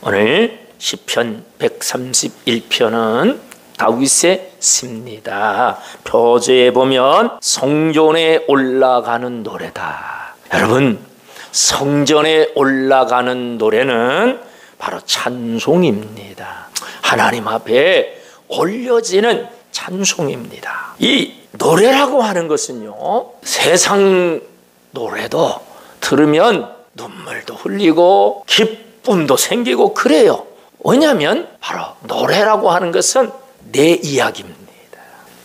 오늘 시편 131편은 다윗의 시입니다. 표제에 보면 성전에 올라가는 노래다. 여러분, 성전에 올라가는 노래는 바로 찬송입니다. 하나님 앞에 올려지는 찬송입니다. 이 노래라고 하는 것은요, 세상 노래도 들으면 눈물도 흘리고 기쁨도 생기고 그래요. 왜냐하면 바로 노래라고 하는 것은 내 이야기입니다.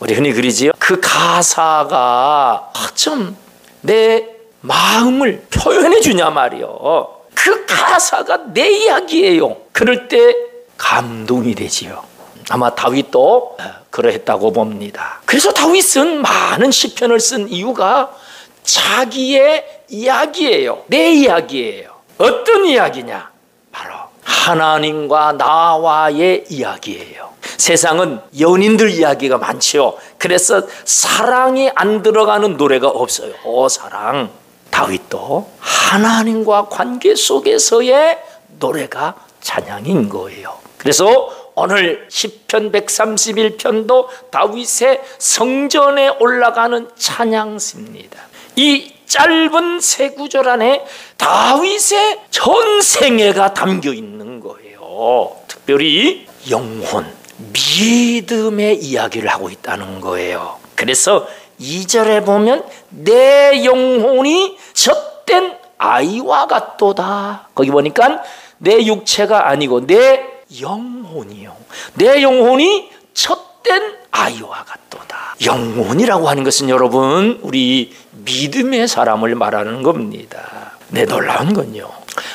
우리 흔히 그러지요, 그 가사가 어쩜 내 마음을 표현해 주냐 말이요. 그 가사가 내 이야기예요. 그럴 때 감동이 되지요. 아마 다윗도 그러했다고 봅니다. 그래서 다윗은 많은 시편을 쓴 이유가 자기의 이야기예요. 내 이야기예요. 어떤 이야기냐? 바로 하나님과 나와의 이야기예요. 세상은 연인들 이야기가 많죠. 그래서 사랑이 안 들어가는 노래가 없어요. 사랑. 다윗도 하나님과 관계 속에서의 노래가 찬양인 거예요. 그래서 오늘 시편 131편도 다윗의 성전에 올라가는 찬양시입니다. 이 짧은 세 구절 안에 다윗의 전생애가 담겨 있는 거예요. 특별히 영혼, 믿음의 이야기를 하고 있다는 거예요. 그래서 2절에 보면 내 영혼이 젖된 아이와 같도다. 거기 보니까 내 육체가 아니고 내 영혼이요. 내 영혼이 젖된 아이와 같도다. 영혼이라고 하는 것은 여러분, 우리 믿음의 사람을 말하는 겁니다. 네, 놀라운 건요,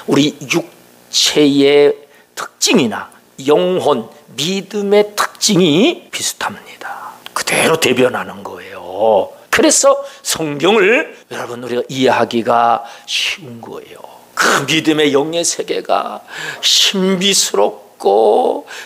우리 육체의 특징이나 영혼, 믿음의 특징이 비슷합니다. 그대로 대변하는 거예요. 그래서 성경을 여러분, 우리가 이해하기가 쉬운 거예요. 그 믿음의 영의 세계가 신비스럽고,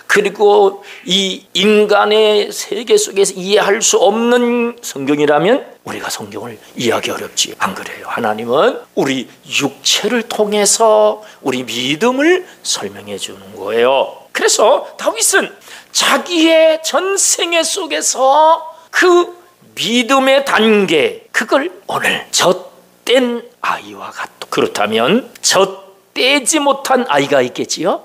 그리고 이 인간의 세계 속에서 이해할 수 없는 성경이라면 우리가 성경을 이해하기 어렵지. 안 그래요? 하나님은 우리 육체를 통해서 우리 믿음을 설명해 주는 거예요. 그래서 다윗은 자기의 전생애 속에서 그 믿음의 단계, 그걸 오늘 젖된 아이와 같다. 그렇다면 젖대지 못한 아이가 있겠지요?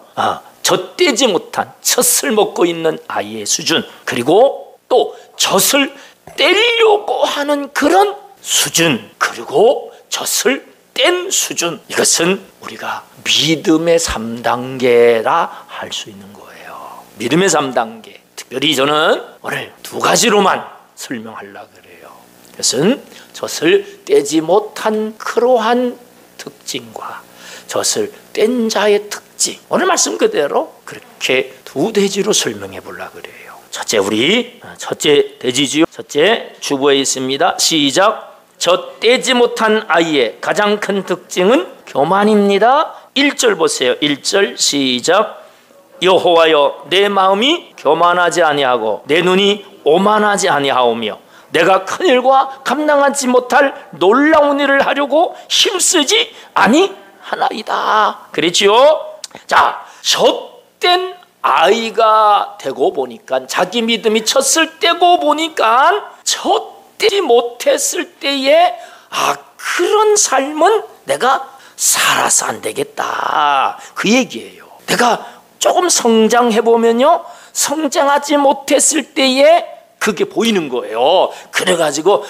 젖대지 못한, 젖을 먹고 있는 아이의 수준, 그리고 또 젖을 떼려고 하는 그런 수준, 그리고 젖을 뗀 수준, 이것은 우리가 믿음의 3단계라 할 수 있는 거예요. 믿음의 3단계. 특별히 저는 오늘 두 가지로만 설명하려고 그래요. 그것은 젖을 떼지 못한 그러한 특징과 젖을 뗀 자의 특징, 오늘 말씀 그대로 그렇게 두 대지로 설명해 보려고 그래요. 첫째 대지지요. 첫째 주보에 있습니다. 시작. 젖 떼지 못한 아이의 가장 큰 특징은 교만입니다. 1절 보세요. 1절 시작. 여호와여, 내 마음이 교만하지 아니하고 내 눈이 오만하지 아니하오며 내가 큰 일과 감당하지 못할 놀라운 일을 하려고 힘쓰지 아니하나이다. 그랬지요. 자, 젖된 아이가 되고 보니까, 자기 믿음이 젖을 떼고 보니까 젖대지 못했을 때에 그런 삶은 내가 살아서 안 되겠다, 그 얘기예요. 내가 조금 성장해보면요, 성장하지 못했을 때에 그게 보이는 거예요. 그래가지고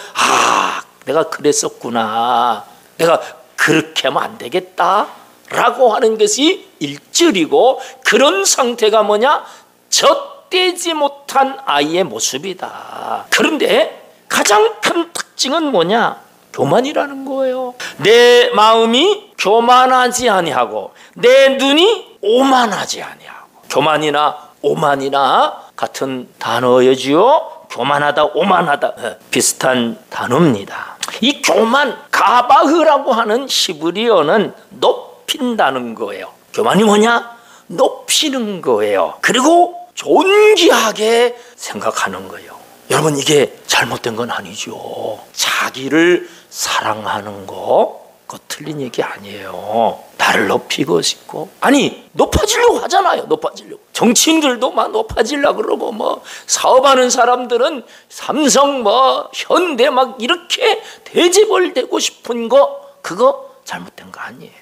내가 그랬었구나, 내가 그렇게 하면 안 되겠다 라고 하는 것이 1절이고, 그런 상태가 뭐냐? 젖대지 못한 아이의 모습이다. 그런데 가장 큰 특징은 뭐냐? 교만이라는 거예요. 내 마음이 교만하지 아니하고 내 눈이 오만하지 아니하고. 교만이나 오만이나 같은 단어이지요. 교만하다, 오만하다 비슷한 단어입니다. 이 교만, 가바흐라고 하는 히브리어는 높인다는 거예요. 교만이 뭐냐? 높이는 거예요. 그리고 존귀하게 생각하는 거예요. 여러분, 이게 잘못된 건 아니죠. 자기를 사랑하는 거, 그거 틀린 얘기 아니에요. 나를 높이고 싶고, 아니 높아지려고 하잖아요. 높아지려고. 정치인들도 막 높아지려고 그러고, 뭐 사업하는 사람들은 삼성 뭐 현대 막 이렇게 대재벌 되고 싶은 거, 그거 잘못된 거 아니에요.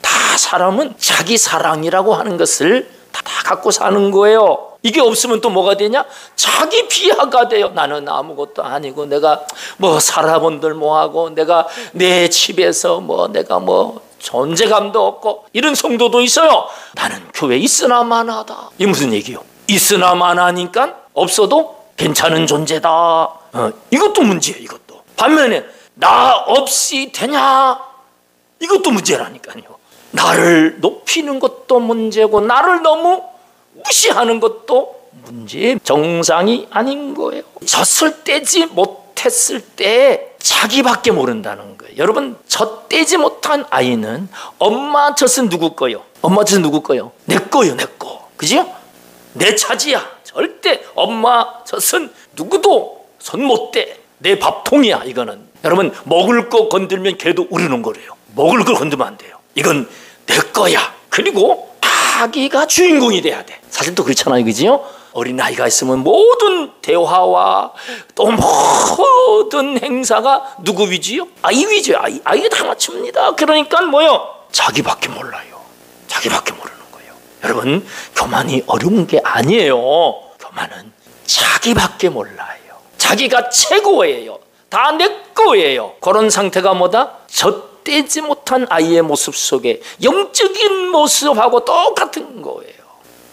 다 사람은 자기 사랑이라고 하는 것을 다 갖고 사는 거예요. 이게 없으면 또 뭐가 되냐? 자기 비하가 돼요. 나는 아무것도 아니고, 내가 뭐 살아본들 뭐하고, 내가 내 집에서 뭐 내가 뭐 존재감도 없고, 이런 성도도 있어요. 나는 교회 있으나 마나다. 이게 무슨 얘기요? 있으나 마나니까 없어도 괜찮은 존재다. 이것도 문제예요. 이것도. 반면에 나 없이 되냐? 이것도 문제라니까요. 나를 높이는 것도 문제고, 나를 너무 무시하는 것도 문제, 정상이 아닌 거예요. 젖을 떼지 못했을 때 자기밖에 모른다는 거예요. 여러분, 젖 떼지 못한 아이는 엄마 젖은 누구 거요? 엄마 젖은 누구 거요? 내 거요, 내 거. 그죠? 내 차지야. 절대 엄마 젖은 누구도 손 못 떼. 내 밥통이야, 이거는. 여러분, 먹을 거 건들면 걔도 우르는 거래요. 먹을 걸 건들면 안 돼요. 이건 내 거야. 그리고 자기가 주인공이 돼야 돼. 사실 또 그렇잖아요, 그지요? 어린아이가 있으면 모든 대화와 또 모든 행사가 누구 위주요? 아이 위주요. 아이가 다 맞춥니다. 그러니까 뭐요? 자기밖에 몰라요. 자기밖에 모르는 거예요. 여러분, 교만이 어려운 게 아니에요. 교만은 자기밖에 몰라요. 자기가 최고예요. 다 내 거예요. 그런 상태가 뭐다? 젖대지 못한 아이의 모습 속에 영적인 모습하고 똑같은 거예요.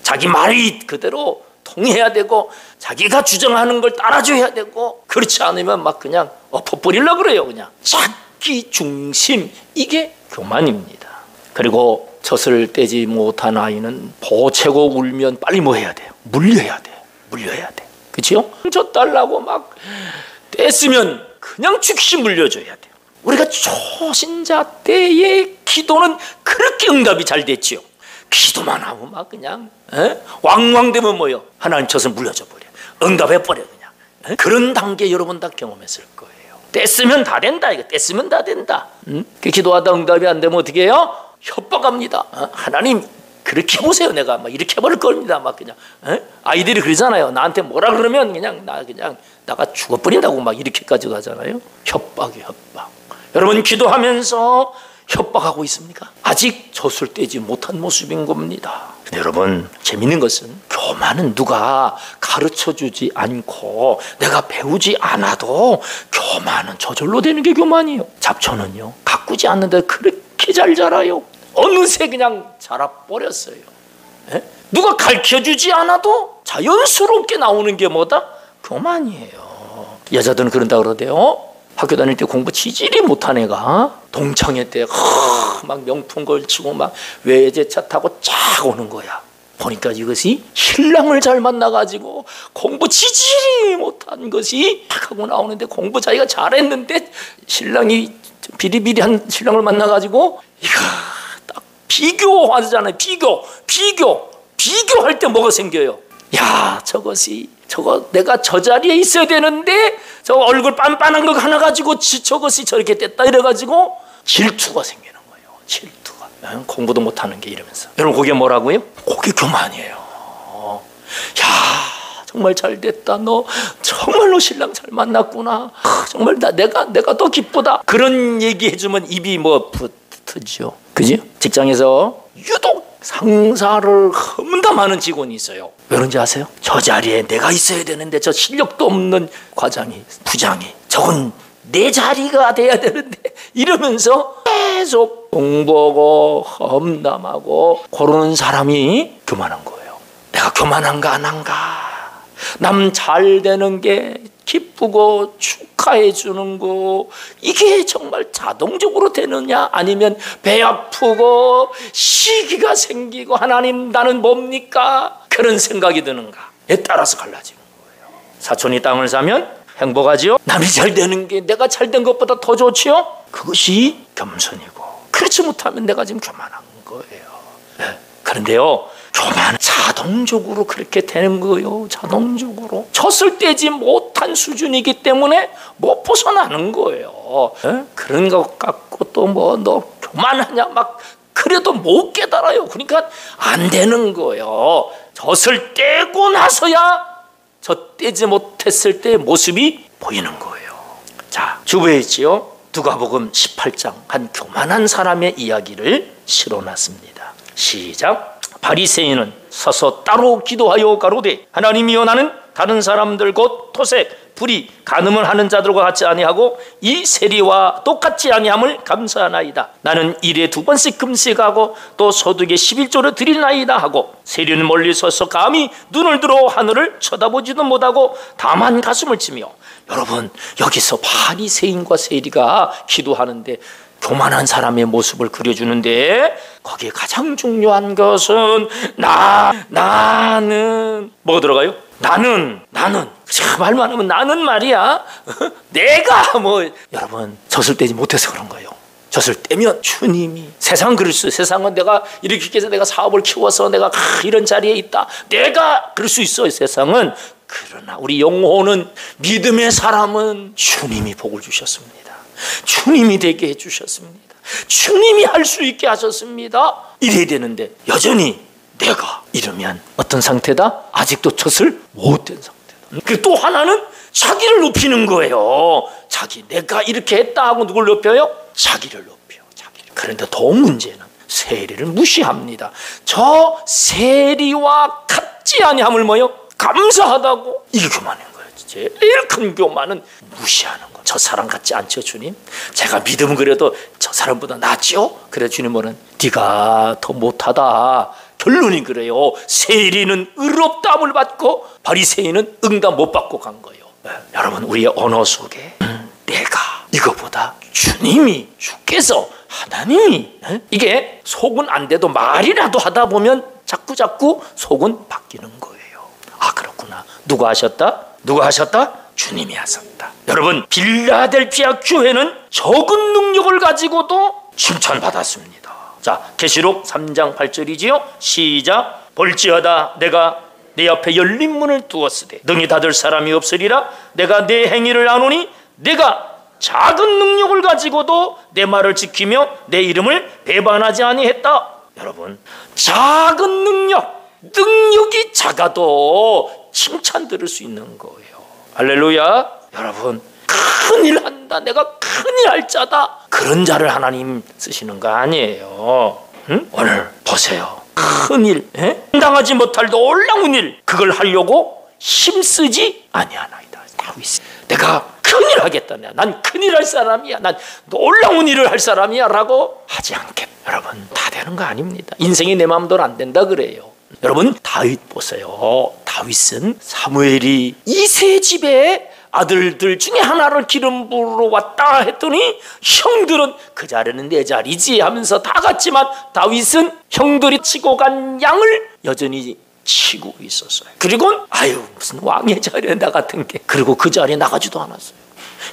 자기 말이 그대로 통해야 되고, 자기가 주장하는 걸 따라줘야 되고, 그렇지 않으면 막 그냥 엎어버리려고 그래요. 그냥 자기 중심, 이게 교만입니다. 그리고 젖을 떼지 못한 아이는 보채고 울면 빨리 뭐 해야 돼요? 물려야 돼. 물려야 돼. 그렇죠? 젖 달라고 막 뗐으면 그냥 즉시 물려줘야 돼요. 우리가 초신자 때의 기도는 그렇게 응답이 잘 됐지요. 기도만 하고 막 그냥 왕왕되면 뭐요? 하나님 젖을 물려줘 버려. 응답해버려 그냥. 그런 단계 여러분 다 경험했을 거예요. 뗐으면 다 된다. 이거 뗐으면 다 된다. 그 기도하다 응답이 안 되면 어떻게 해요? 협박합니다. 하나님 그렇게 보세요. 내가 막 이렇게 해버릴 겁니다. 막 그냥 아이들이 그러잖아요. 나한테 뭐라 그러면 그냥 나가 죽어버린다고 막 이렇게까지 가잖아요. 협박이 협박. 여러분 기도하면서 협박하고 있습니까? 아직 젖을 떼지 못한 모습인 겁니다. 근데 여러분 재밌는 것은 교만은 누가 가르쳐주지 않고 내가 배우지 않아도 교만은 저절로 되는 게 교만이에요. 잡초는요 가꾸지 않는데 그렇게 잘 자라요. 어느새 그냥 자라버렸어요. 누가 가르쳐주지 않아도 자연스럽게 나오는 게 뭐다? 교만이에요. 여자들은 그런다 그러대요. 학교 다닐 때 공부 지질이 못한 애가 동창회 때 막 명품 걸치고 막 외제차 타고 쫙 오는 거야. 보니까 이것이 신랑을 잘 만나가지고 공부 지질이 못한 것이 탁 하고 나오는데, 공부 자기가 잘했는데 신랑이 비리비리한 신랑을 만나가지고 이거 딱 비교하잖아요. 비교할 때 뭐가 생겨요? 야, 저거 내가 저 자리에 있어야 되는데 저 얼굴 빤빤한 거 하나 가지고 저것이 저렇게 됐다 이래가지고 질투가 생기는 거예요. 질투가. 공부도 못하는 게 이러면서. 여러분 그게 뭐라고요? 그게 교만이에요. 야, 정말 잘 됐다. 너 정말로 신랑 잘 만났구나. 정말 내가 더 기쁘다. 그런 얘기 해주면 입이 뭐 붙죠. 그지? 직장에서 유독 상사를 험담하는 직원이 있어요. 왜 그런지 아세요? 저 자리에 내가 있어야 되는데 저 실력도 없는 부장이 저건 내 자리가 돼야 되는데 이러면서 계속 공부하고 험담하고 그러는 사람이 교만한 거예요. 내가 교만한가 안 한가? 남 잘 되는 게 기쁘고 축하해 주는 거, 이게 정말 자동적으로 되느냐, 아니면 배 아프고 시기가 생기고 하나님 나는 뭡니까? 그런 생각이 드는가에 따라서 갈라지는 거예요. 사촌이 땅을 사면 행복하지요? 남이 잘 되는 게 내가 잘 된 것보다 더 좋지요? 그것이 겸손이고, 그렇지 못하면 내가 지금 교만한 거예요. 그런데요, 교만은 자동적으로 그렇게 되는 거예요. 자동적으로 젖을 떼지 못한 수준이기 때문에 못 벗어나는 거예요. 그런 것 같고 자꾸 또 뭐 너 교만하냐 막 그래도 못 깨달아요. 그러니까 안 되는 거예요. 젖을 떼고 나서야 젖 떼지 못했을 때의 모습이 보이는 거예요. 자, 주부에 있지요. 누가복음 18장 한 교만한 사람의 이야기를 실어놨습니다. 시작. 바리새인은 서서 따로 기도하여 가로되 하나님이여 나는 다른 사람들 곧 토색, 불의, 간음을 하는 자들과 같이 아니하고 이 세리와 똑같이 아니함을 감사하나이다. 나는 일에 2번씩 금식하고 또 소득에 11조를 드리나이다 하고 세리는 멀리 서서 감히 눈을 들어 하늘을 쳐다보지도 못하고 다만 가슴을 치며. 여러분, 여기서 바리새인과 세리가 기도하는데 교만한 사람의 모습을 그려주는데 거기에 가장 중요한 것은 나는 뭐가 들어가요? 나는 말만 하면 나는 말이야 내가 여러분 젖을 떼지 못해서 그런 거예요. 젖을 떼면 주님이 세상은 그럴 수 있어요. 세상은 내가 이렇게 해서 내가 사업을 키워서 내가 이런 자리에 있다 내가 그럴 수 있어요. 세상은. 그러나 우리 영혼은 믿음의 사람은 주님이 복을 주셨습니다. 주님이 되게 해주셨습니다. 주님이 할 수 있게 하셨습니다. 이래야 되는데 여전히 내가 이러면 어떤 상태다? 아직도 젖을 못된 상태다. 그리고 또 하나는 자기를 높이는 거예요. 내가 이렇게 했다 하고 누굴 높여요? 자기를 높여. 그런데 더 문제는 세리를 무시합니다. 저 세리와 같지 아니함을 감사하다고. 이게 교만인 거예요. 제일 큰 교만은 무시하는 거예요. 저 사람 같지 않죠 주님? 제가 믿음 그래도 저 사람보다 낫죠? 그래 주님 뭐는 네가 더 못하다. 결론이 그래요. 세리는 의롭다함을 받고 바리새인은 응답 못 받고 간 거예요. 여러분 우리의 언어 속에 내가 이거보다 주께서 하나님이 이게 속은 안 돼도 말이라도 하다 보면 자꾸 속은 바뀌는 거예요. 아 그렇구나. 누가 하셨다? 주님이 하셨다. 여러분 빌라델피아 교회는 적은 능력을 가지고도 칭찬받았습니다. 자, 계시록 3장 8절이지요. 시작. 볼지어다 내가 내 앞에 열린 문을 두었으되 능히 닫을 사람이 없으리라. 내가 내 행위를 아노니 내가 작은 능력을 가지고도 내 말을 지키며 내 이름을 배반하지 아니했다. 여러분 작은 능력이 작아도 칭찬 들을 수 있는 거예요. 할렐루야. 여러분 큰일 한다. 내가 큰일 할 자다. 그런 자를 하나님 쓰시는 거 아니에요. 응? 오늘 보세요. 큰일 당하지 못할 놀라운 일 그걸 하려고 힘쓰지 아니하나이다. 내가 큰일 하겠다. 난 큰일 할 사람이야. 난 놀라운 일을 할 사람이야 라고 하지 않겠다. 여러분 다 되는 거 아닙니다. 인생이 내 마음대로 안 된다 그래요. 여러분 다윗 보세요. 다윗은 사무엘이 이세 집에 아들들 중에 하나를 기름 부으러 왔다 했더니 형들은 그 자리는 내 자리지 하면서 다 갔지만 다윗은 형들이 치고 간 양을 여전히 치고 있었어요. 그리고 무슨 왕의 자리에 나 같은 게 그리고 그 자리에 나가지도 않았어요.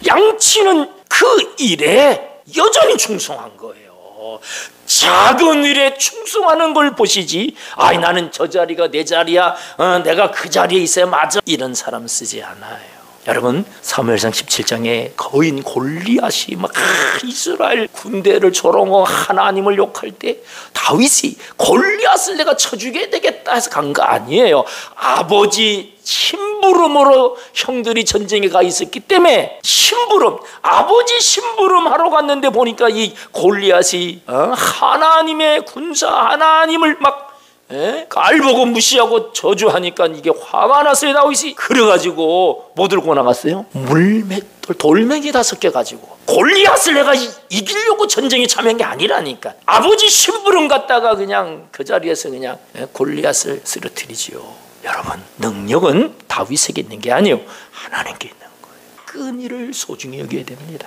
양치는 그 일에 여전히 충성한 거예요. 작은 일에 충성하는 걸 보시지 나는 저 자리가 내 자리야 내가 그 자리에 있어야 맞아 이런 사람 쓰지 않아요. 여러분 사무엘상 17장에 거인 골리앗이 막 이스라엘 군대를 조롱하고 하나님을 욕할 때 다윗이 골리앗을 내가 쳐주게 되겠다 해서 간 거 아니에요. 아버지 심부름으로 형들이 전쟁에 가 있었기 때문에 아버지 심부름 하러 갔는데 보니까 이 골리앗이 하나님의 군사 하나님을 막 알보고 무시하고 저주하니까 이게 화가 났어요. 다윗이 그래가지고 뭐 들고 나갔어요? 돌멩이 5개 가지고 골리앗을 내가 이기려고 전쟁에 참여한 게 아니라니까. 아버지 심부름 갔다가 그냥 그 자리에서 그냥 골리앗을 쓰러뜨리지요. 여러분 능력은 다윗에게 있는 게 아니에요. 하나님께 있는 거예요. 큰 일을 소중히 여겨야 됩니다.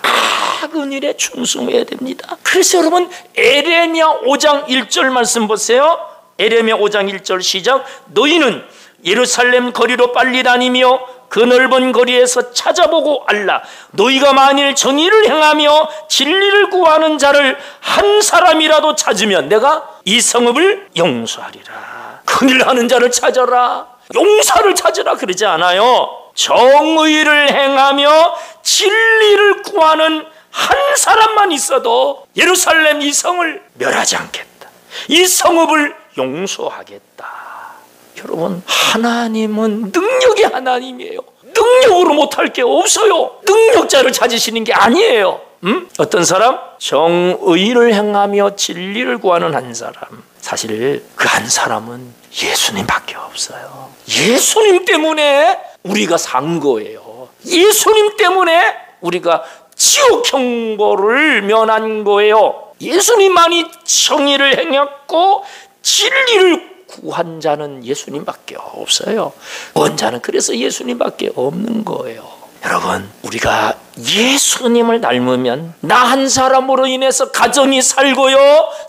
작은 일에 충성해야 됩니다. 그래서 여러분 에레미야 5장 1절 말씀 보세요. 에레미야 5장 1절 시작. 너희는 예루살렘 거리로 빨리 다니며 그 넓은 거리에서 찾아보고 알라. 너희가 만일 정의를 행하며 진리를 구하는 자를 한 사람이라도 찾으면 내가 이 성읍을 용서하리라. 큰일 하는 자를 찾아라. 용사를 찾으라 그러지 않아요. 정의를 행하며 진리를 구하는 한 사람만 있어도 예루살렘 이 성을 멸하지 않겠다. 이 성읍을 용서하겠다. 여러분, 하나님은 능력의 하나님이에요. 능력으로 못할 게 없어요. 능력자를 찾으시는 게 아니에요. 어떤 사람? 정의를 행하며 진리를 구하는 한 사람. 사실 그 한 사람은 예수님밖에 없어요. 예수님 때문에 우리가 산 거예요. 예수님 때문에 우리가 지옥 형벌을 면한 거예요. 예수님만이 정의를 행했고 진리를 구한 자는 예수님밖에 없어요. 원자는 그래서 예수님밖에 없는 거예요. 여러분, 우리가 예수님을 닮으면 나 한 사람으로 인해서 가정이 살고요,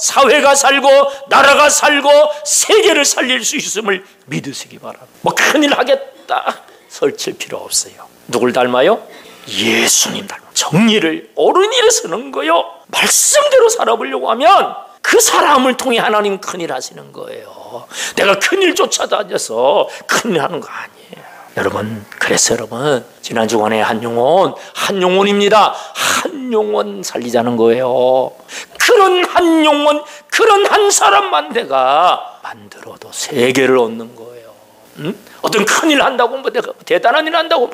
사회가 살고, 나라가 살고, 세계를 살릴 수 있음을 믿으시기 바랍니다. 뭐 큰일 하겠다 설칠 필요 없어요. 누굴 닮아요? 예수님 닮아. 정의를 옳은 일에 서는 거요. 말씀대로 살아보려고 하면 그 사람을 통해 하나님 큰일 하시는 거예요. 내가 큰일 쫓아다녀서 큰일 하는 거 아니에요. 여러분, 그래서 여러분, 지난 주간에 한 영혼입니다. 한 영혼 살리자는 거예요. 그런 한 영혼, 그런 한 사람만 내가 만들어도 세계를 얻는 거예요. 어떤 큰일 한다고, 뭐 내가 대단한 일 한다고,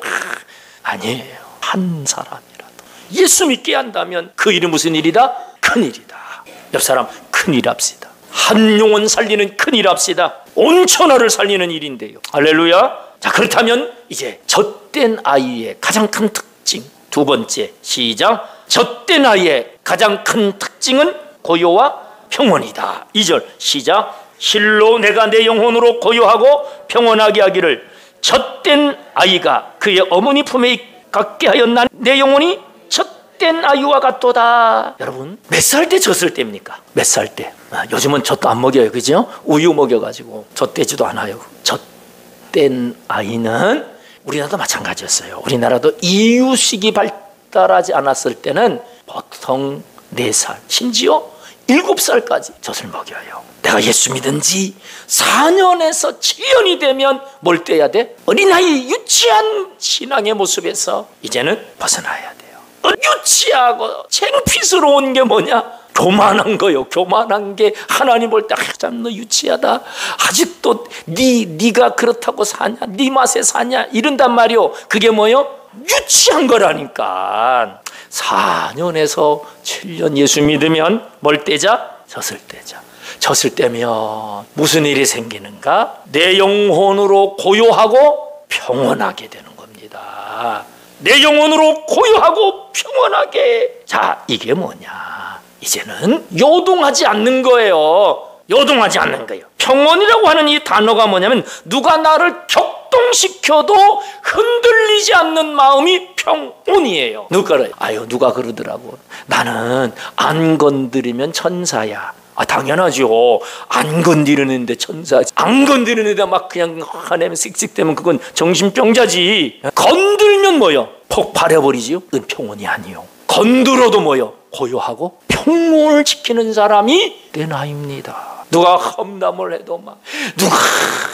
아니에요. 한 사람이라도 예수 믿게 한다면 그 일이 무슨 일이다? 큰일이다. 옆 사람, 큰일 합시다. 한 영혼 살리는 큰일 합시다. 온 천하를 살리는 일인데요. 할렐루야. 자, 그렇다면 이제 젖된 아이의 가장 큰 특징, 두 번째, 시작. 젖된 아이의 가장 큰 특징은 고요와 평온이다. 2절 시작. 실로 내가 내 영혼으로 고요하고 평온하게 하기를 젖된 아이가 그의 어머니 품에 갖게 하였나. 내 영혼이 젖된 아이와 같도다. 여러분, 몇 살 때 젖을 때입니까? 몇 살 때? 요즘은 젖도 안 먹여요, 그죠? 우유 먹여가지고 젖되지도 않아요. 젖된 아이는 우리나라도 마찬가지였어요. 우리나라도 이유식이 발달하지 않았을 때는 보통 4살, 심지어 7살까지 젖을 먹여요. 내가 예수 믿은 지 4년에서 7년이 되면 뭘 떼야 돼? 어린아이 유치한 신앙의 모습에서 이제는 벗어나야 돼요. 유치하고 창피스러운 게 뭐냐? 교만한 거요. 교만한 게 하나님 볼 때 참 너 유치하다. 아직도 네가 그렇다고 사냐? 네 맛에 사냐? 이런단 말이요. 그게 뭐요? 유치한 거라니까. 4년에서 7년 예수 믿으면 뭘 떼자? 젖을 떼자. 젖을 떼면 무슨 일이 생기는가? 내 영혼으로 고요하고 평온하게 되는 겁니다. 내 영혼으로 고요하고 평온하게. 자, 이게 뭐냐? 이제는 요동하지 않는 거예요. 요동하지 않는 거예요. 평온이라고 하는 이 단어가 뭐냐면 누가 나를 격동시켜도 흔들리지 않는 마음이 평온이에요. 누가 그러더라고. 나는 안 건드리면 천사야. 당연하죠. 안 건드리는데 천사지. 안 건드리는데 막 그냥 화내면 씩씩대면 그건 정신병자지. 건들면 뭐요? 폭발해버리지요. 그건 평온이 아니요. 건드려도 뭐요? 고요하고 평온을 지키는 사람이 내 나이입니다. 누가 험담을 해도 막 누가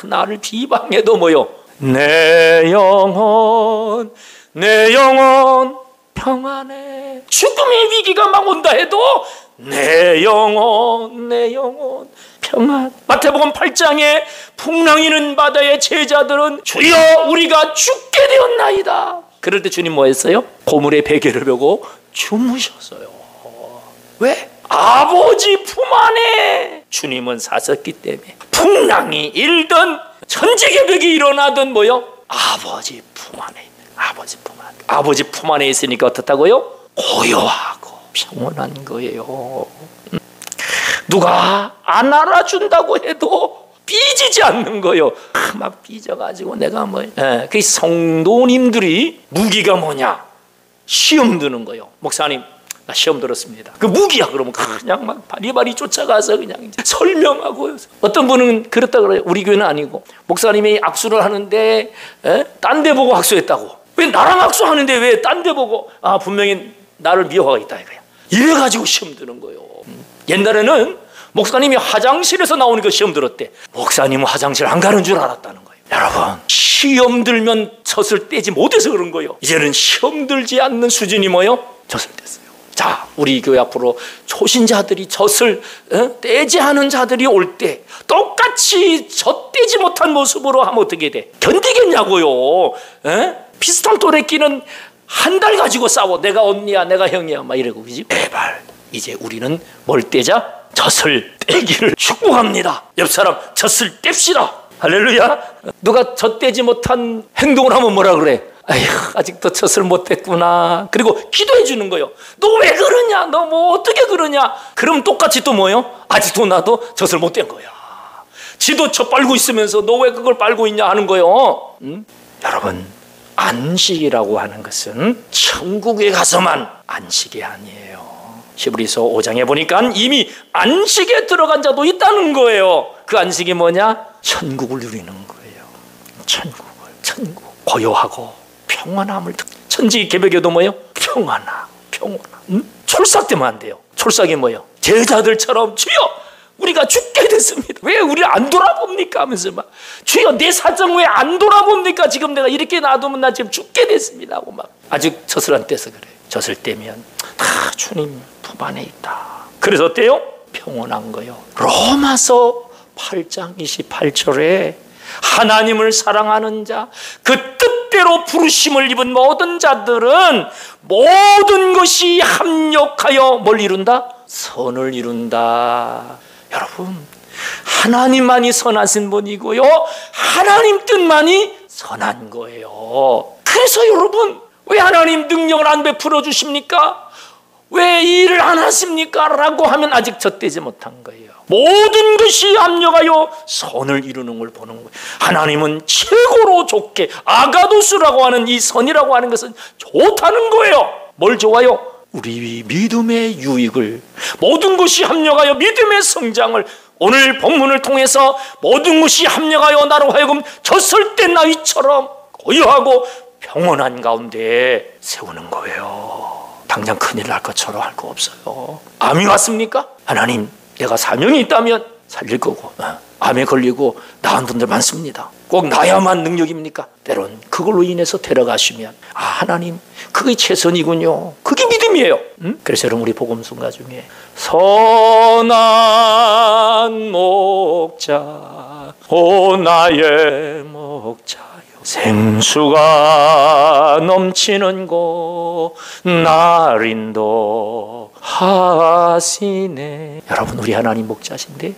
나를 비방해도 뭐요? 내 영혼 평안해. 죽음의 위기가 막 온다 해도 내 영혼 평안. 마태복음 8장에 풍랑이는 바다의 제자들은 주여 우리가 죽게 되었나이다. 그럴 때 주님 뭐 했어요? 고물의 베개를 베고 주무셨어요. 왜? 아버지 품 안에 주님은 사셨기 때문에. 풍랑이 일든 천지개벽이 일어나든 뭐요? 아버지 품 안에 있는, 아버지 품 안에 있으니까 어떻다고요? 고요하고 평온한 거예요. 누가 안 알아준다고 해도 삐지지 않는 거예요. 막 삐져가지고 내가 그 성도님들이 무기가 뭐냐? 시험 드는 거예요. 목사님, 나 시험 들었습니다. 그 무기야. 그러면 그냥 막 바리바리 쫓아가서 그냥 설명하고. 어떤 분은 그렇다 그래요. 우리 교회는 아니고 목사님이 악수를 하는데 딴 데 보고 악수했다고. 왜 나랑 악수하는데 왜 딴 데 보고? 분명히 나를 미워하고 있다 이거야. 이래가지고 시험 드는 거예요. 옛날에는 목사님이 화장실에서 나오니까 시험 들었대. 목사님은 화장실 안 가는 줄 알았다는 거예요. 여러분, 시험 들면 젖을 떼지 못해서 그런 거예요. 이제는 시험 들지 않는 수준이 뭐요? 젖을 뗐어요. 자, 우리 교회 앞으로 초신자들이 젖을 떼지 않은 자들이 올 때 똑같이 젖떼지 못한 모습으로 하면 어떻게 돼? 견디겠냐고요. 비슷한 또래 끼는 한 달 가지고 싸워. 내가 언니야, 내가 형이야, 막 이러고, 그지? 제발 이제 우리는 뭘 떼자? 젖을 떼기를 축복합니다. 옆 사람 젖을 뗍시다. 할렐루야. 누가 젖떼지 못한 행동을 하면 뭐라 그래? 아휴, 아직도 젖을 못 뗐구나. 그리고 기도해 주는 거예요. 너 왜 그러냐? 너 뭐 어떻게 그러냐? 그럼 똑같이 또 뭐요? 아직도 나도 젖을 못 뗀 거야. 지도 젖 빨고 있으면서 너 왜 그걸 빨고 있냐 하는 거예요. 여러분, 안식이라고 하는 것은 천국에 가서만 안식이 아니에요. 히브리서 5장에 보니까 이미 안식에 들어간 자도 있다는 거예요. 그 안식이 뭐냐? 천국을 누리는 거예요. 천국. 고요하고 평안함을 천지 개벽에도 뭐예요? 평안함. 촐싹되면 안 돼요. 촐싹이 뭐예요? 제자들처럼 주여 우리가 죽게 됐습니다. 왜 우리를 안 돌아봅니까? 하면서 막 주여 내 사정 왜 안 돌아봅니까? 지금 내가 이렇게 놔두면 나 지금 죽게 됐습니다 하고 막 아직 젖을 안 떼서 그래. 젖을 떼면 다 주님 품 안에 있다. 그래서 어때요? 평온한 거요. 로마서 8장 28절에 하나님을 사랑하는 자, 그 뜻대로 부르심을 입은 모든 자들은 모든 것이 합력하여 뭘 이룬다? 선을 이룬다. 여러분, 하나님만이 선하신 분이고요, 하나님 뜻만이 선한 거예요. 그래서 여러분, 왜 하나님 능력을 안 베풀어 주십니까? 왜 이 일을 안 하십니까? 라고 하면 아직 젖되지 못한 거예요. 모든 것이 합력하여 선을 이루는 걸 보는 거예요. 하나님은 최고로 좋게, 아가도스라고 하는 이 선이라고 하는 것은 좋다는 거예요. 뭘 좋아요? 우리 믿음의 유익을, 모든 것이 합력하여 믿음의 성장을, 오늘 본문을 통해서 모든 것이 합력하여 나로 하여금 젖을 뗀 나귀처럼 고요하고 평온한 가운데 세우는 거예요. 당장 큰일 날 것처럼 할 거 없어요. 암이 왔습니까? 하나님, 내가 사명이 있다면 살릴 거고, 암에 걸리고 나은 분들 많습니다. 꼭 나야만 능력입니까? 때론 그걸로 인해서 데려가시면 하나님 그게 최선이군요. 그게 믿음이에요. 그래서 여러분, 우리 복음성가 중에 선한 목자 오 나의 목자요 생수가 넘치는 곳 날 인도하시네. 여러분, 우리 하나님 목자신데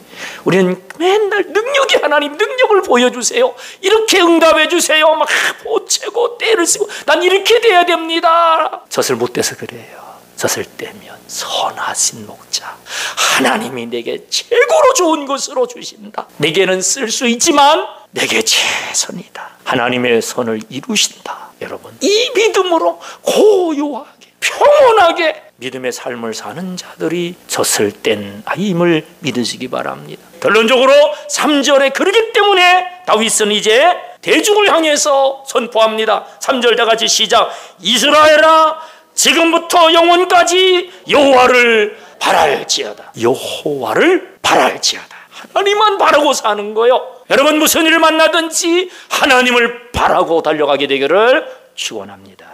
우리는 맨날 능력이, 하나님 능력을 보여주세요, 이렇게 응답해 주세요, 막 보채고 때를 쓰고 난 이렇게 돼야 됩니다. 젖을 못 떼서 그래요. 젖을 떼면 선하신 목자, 하나님이 내게 최고로 좋은 것으로 주신다. 내게는 쓸 수 있지만 내게 최선이다. 하나님의 선을 이루신다. 여러분, 이 믿음으로 고요하게 평온하게 믿음의 삶을 사는 자들이 젖을 뗀 아임을 믿으시기 바랍니다. 결론적으로 3절에 그러기 때문에 다윗은 이제 대중을 향해서 선포합니다. 3절 다 같이 시작. 이스라엘아, 지금부터 영원까지 여호와를 바랄지어다. 여호와를 바랄지어다. 하나님만 바라고 사는 거예요. 여러분, 무슨 일을 만나든지 하나님을 바라고 달려가게 되기를 축원합니다.